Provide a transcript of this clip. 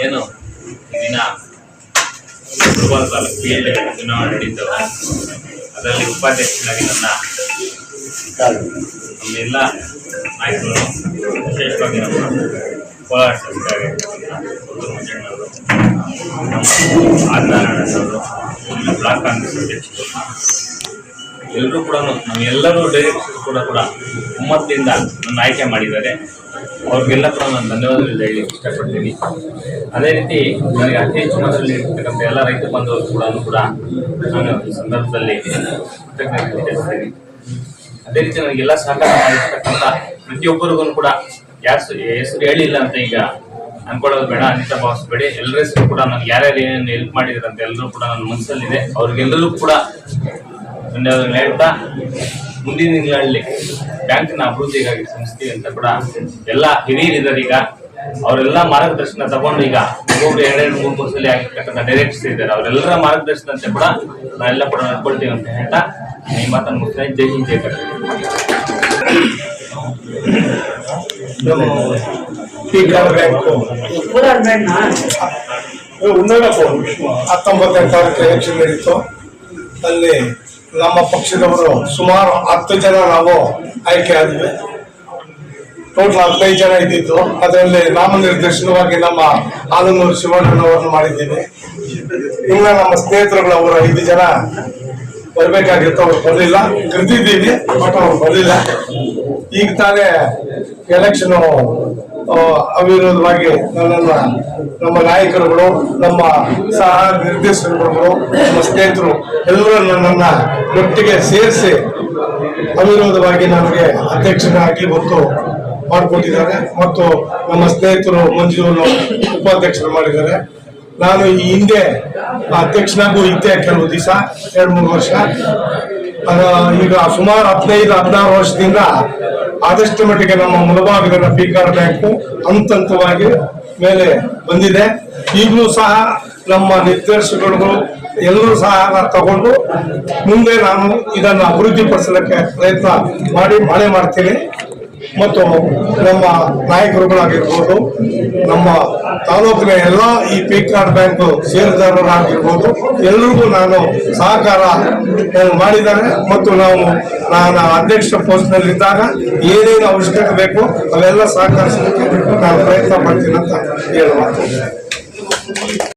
ಏನು ದಿನ ಗುರುವಾರ ತಾಲೂಕು PL ಚುನಾವಣೆ ನಡೀತವೆ. ಅದರಲ್ಲಿ ಉಪಾಧ್ಯಕ್ಷರಾಗಿ ನಮ್ಮೆಲ್ಲ ನಾಯಕರು, ವಿಶೇಷವಾಗಿ ನಮ್ಮ ಕೋಲಾರ ಶಾಸಕರಾಗಿ ಮಂಜಣ್ಣವರು, ಆದಿನಾರಾಯಣವರು, ಬ್ಲಾಕ್ ಕಾಂಗ್ರೆಸ್ ಅಧ್ಯಕ್ಷರು ಎಲ್ಲರೂ ಕೂಡ ನಮ್ಮೆಲ್ಲರೂ ಡೈರೆಕ್ಟರ್ ಕೂಡ ಒಮ್ಮತದಿಂದ ನನ್ನ ಆಯ್ಕೆ ಮಾಡಿದ್ದಾರೆ. ಅವ್ರಿಗೆಲ್ಲ ಕೂಡ ನಾನು ಧನ್ಯವಾದಗಳು ಹೇಳಲಿಕ್ಕೆ ಇಷ್ಟಪಡ್ತೀನಿ. ಅದೇ ರೀತಿ ನನಗೆ ಅತಿ ಹೆಚ್ಚು ಮತದಲ್ಲಿ ಇರ್ತಕ್ಕಂಥ ಎಲ್ಲ ರೈತ ಬಂಧುವರು ಕೂಡ ನಾನು ಈ ಸಂದರ್ಭದಲ್ಲಿ ಕೃತಜ್ಞತೆ ತಿಳಿಸ್ತೀನಿ. ಅದೇ ರೀತಿ ನನಗೆಲ್ಲ ಸಹಕಾರ ಮಾಡಿರ್ತಕ್ಕಂಥ ಪ್ರತಿಯೊಬ್ಬರಿಗೂ ಕೂಡ ಯಾರು ಹೆಸರು ಹೇಳಿಲ್ಲ ಅಂತ ಈಗ ಅನ್ಕೊಳ್ಳೋದು ಬೇಡ, ಅನಿತ ಭಾವಿಸ್ಬೇಡಿ. ಎಲ್ಲರ ಹೆಸರು ಕೂಡ ನನಗೆ ಯಾರ್ಯಾರು ಏನೇನು ಹೆಲ್ಪ್ ಮಾಡಿದ್ದಾರೆ ಅಂತ ಎಲ್ಲರೂ ಕೂಡ ನನ್ನ ಮನಸ್ಸಲ್ಲಿದೆ. ಅವ್ರಿಗೆಲ್ಲರೂ ಕೂಡ ಧನ್ಯವಾದಗಳು ಹೇಳ್ತಾ, ಮುಂದಿನ ದಿನಗಳಲ್ಲಿ ಬ್ಯಾಂಕಿನ ಅಭಿವೃದ್ಧಿಗಾಗಿ ಸಂಸ್ಥೆ ಅಂತ ಕೂಡ ಎಲ್ಲ ಹಿರಿಯರಿದ್ದಾರೆ. ಈಗ ಅವರೆಲ್ಲ ಮಾರ್ಗದರ್ಶನ ತಗೊಂಡು ಈಗ ಒಬ್ಬೊಬ್ರು 2-3 ಸಲ ಆಗಿರ್ತಕ್ಕಂಥ ಡೈರೆಕ್ಟರ್ಸ್ ಇದ್ದಾರೆ. ಅವರೆಲ್ಲರ ಮಾರ್ಗದರ್ಶನ ಅಂತ ಕೂಡ ನಾವೆಲ್ಲ ಕೂಡ ನಡ್ಕೊಳ್ತೀವಿ ಅಂತ ಹೇಳ್ತಾ ಈ ಮಾತನ್ನು ಮುಗಿಸ್ತಾ ಜೈ ಹಿಂದ್ ಜೈ ಕರ್ನಾಟಕ. ಎಲೆಕ್ಷನ್ ನಡೀತು. ಅಲ್ಲಿ ನಮ್ಮ ಪಕ್ಷದವರು ಸುಮಾರು 10 ಜನ ನಾವು ಆಯ್ಕೆ ಆದ್ವಿ. ಟೋಟಲ್ 15 ಜನ ಇದ್ದಿದ್ದು. ಅದರಲ್ಲಿ ನಾಮನಿರ್ದೇಶನವಾಗಿ ನಮ್ಮ ಆಲೂರು ಶಿವಣ್ಣನವರನ್ನು ಮಾಡಿದ್ದೇವೆ. ಇನ್ನು ನಮ್ಮ ಸ್ನೇಹಿತರುಗಳು ಅವರು 5 ಜನ ಬರ್ಬೇಕಾಗಿತ್ತು, ಅವ್ರು ಬರಲಿಲ್ಲ. ಕರೆದಿದ್ದೀವಿ ಬಟ್ ಅವ್ರು ಬರಲಿಲ್ಲ. ಈಗ ತಾನೇ ಎಲೆಕ್ಷನ್ ಅವಿರೋಧವಾಗಿ ನಮ್ಮ ನಾಯಕರುಗಳು, ನಮ್ಮ ಸಹ ನಿರ್ದೇಶಕರುಗಳು, ನಮ್ಮ ಸ್ನೇಹಿತರು ಎಲ್ಲರೂ ನನ್ನನ್ನ ಒಟ್ಟಿಗೆ ಸೇರಿಸಿ ಅವಿರೋಧವಾಗಿ ನನಗೆ ಅಧ್ಯಕ್ಷರಾಗಿ ಒತ್ತು ಮಾಡಿಕೊಟ್ಟಿದ್ದಾರೆ. ಮತ್ತು ನಮ್ಮ ಸ್ನೇಹಿತರು ಮಂಜುವನ್ನು ಉಪಾಧ್ಯಕ್ಷರು ಮಾಡಿದ್ದಾರೆ. ನಾನು ಈ ಹಿಂದೆ ಅಧ್ಯಕ್ಷನಾಗೂ ಇದ್ದೆ ಕೆಲವು ದಿವಸ, 2-3 ವರ್ಷ. ಈಗ ಸುಮಾರು 15-16 ವರ್ಷದಿಂದ ಆದಷ್ಟು ಮಟ್ಟಿಗೆ ನಮ್ಮ ಮುಳಬಾಗಿಲಿನ ಪೀಕಾರ್ ಬ್ಯಾಂಕು ಹಂತವಾಗಿ ಮೇಲೆ ಬಂದಿದೆ. ಈಗಲೂ ಸಹ ನಮ್ಮ ನಿರ್ದೇಶಕರು ಎಲ್ಲರೂ ಸಹ ತಗೊಂಡು ಮುಂದೆ ನಾನು ಇದನ್ನು ಅಭಿವೃದ್ಧಿಪಡಿಸಲಿಕ್ಕೆ ಪ್ರಯತ್ನ ಮಾಡೇ ಮಾಡ್ತೀನಿ. ಮತ್ತು ನಮ್ಮ ನಾಯಕರುಗಳಾಗಿರ್ಬೋದು, ನಮ್ಮ ತಾಲೂಕಿನ ಎಲ್ಲ ಈ ಪೀಕಾರ್ ಬ್ಯಾಂಕ್ ಷೇರುದಾರರಾಗಿರ್ಬೋದು, ಎಲ್ಲರಿಗೂ ನಾನು ಸಹಕಾರ ಮಾಡಿದ್ದಾರೆ. ಮತ್ತು ನಾನು ಅಧ್ಯಕ್ಷ ಪೋಸ್ಟ್ನಲ್ಲಿದ್ದಾಗ ಏನೇನು ಅವಶ್ಯಕತೆ ಬೇಕು ಅವೆಲ್ಲ ಸಹಕರಿಸಲಿಕ್ಕೆ ನಾನು ಪ್ರಯತ್ನ ಮಾಡ್ತೀನಿ ಅಂತ ಹೇಳುವ.